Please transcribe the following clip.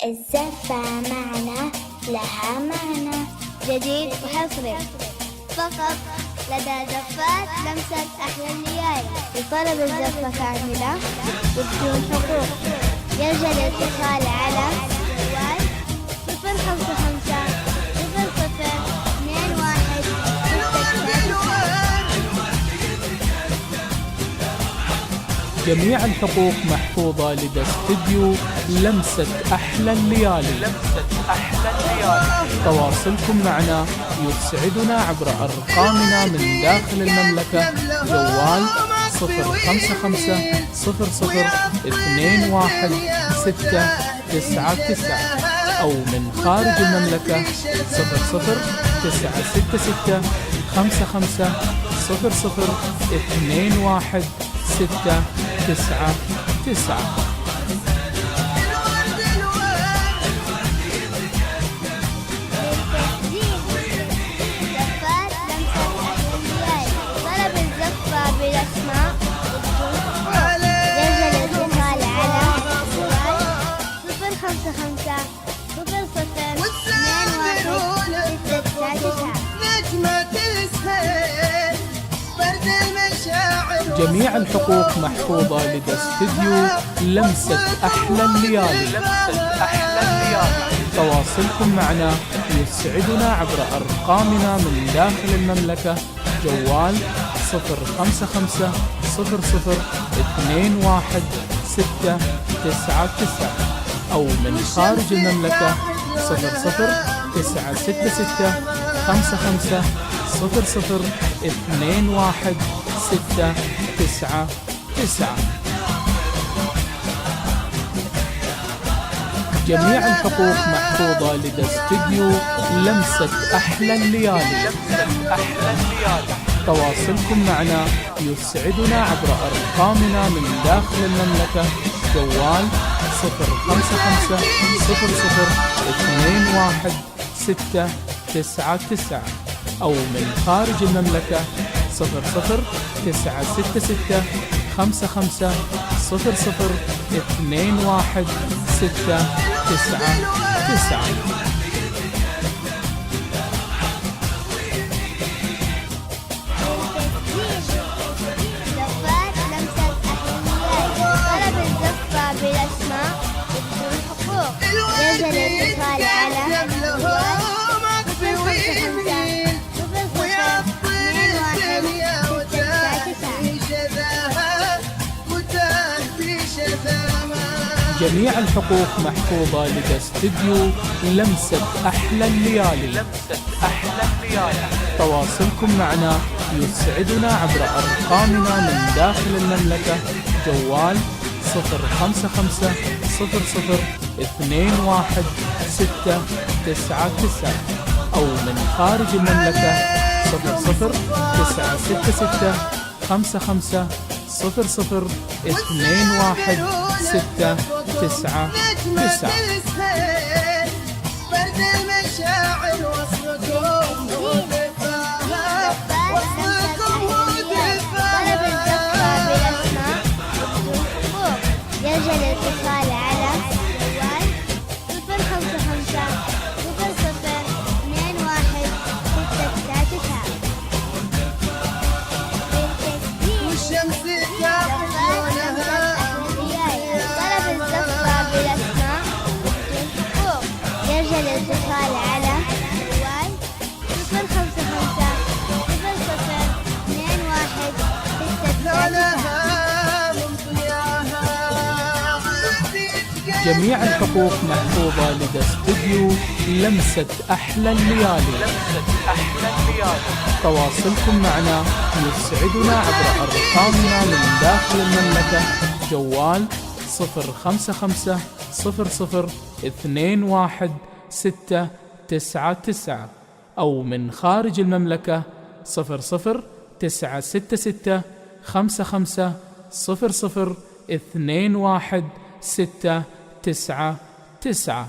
الزفة معنا لها معنى جديد وحصري فقط لدى زفات لمسة أحلى الليالي. لطلب الزفة كاملة وبدون حقوق يرجى الاتصال على جوال 055 00 21 جميع الحقوق محفوظة لدى استديو لمسة أحلى الليالي. تواصلكم معنا يسعدنا عبر أرقامنا من داخل المملكة. جوال 055 00 21 699 أو من خارج المملكة 00 966 55 00 21 699. طلب الزفة بالأسماء يرجى الاتصال على 055 00 جميع الحقوق محفوظة لدى استديو لمسة أحلى الليالي. تواصلكم معنا يسعدنا عبر أرقامنا من داخل المملكة. جوال 055 00 21 699 أو من خارج المملكة 00 966 55 00 21 699. جميع الحقوق محفوظة لدى استديو لمسة أحلى الليالي. تواصلكم معنا يسعدنا عبر أرقامنا من داخل المملكة. جوال 055 00 21 699 أو من خارج المملكة 00 966 55 00 21 699. طلب الزفة بالأسماء وبدون حقوق يرجى الاتصال على جوال 055 جميع الحقوق محفوظة لدى استديو لمسة أحلى الليالي. تواصلكم معنا يسعدنا عبر أرقامنا من داخل المملكة. جوال 055 00 21 699 أو من خارج المملكة 00 966 55 00 21 699. يرجى الاتصال على جوال 055 00 21 699. والشمس تعبونها طلب الزفة بالأسماء وبدون حقوق يرجى الاتصال على جوال 055 00 21 699. جميع الحقوق محفوظة لدى استديو لمسة أحلى الليالي. تواصلكم معنا يسعدنا عبر أرقامنا من داخل المملكة. جوال 055 00 21 699 أو من خارج المملكة 00 966 55 00 21 699.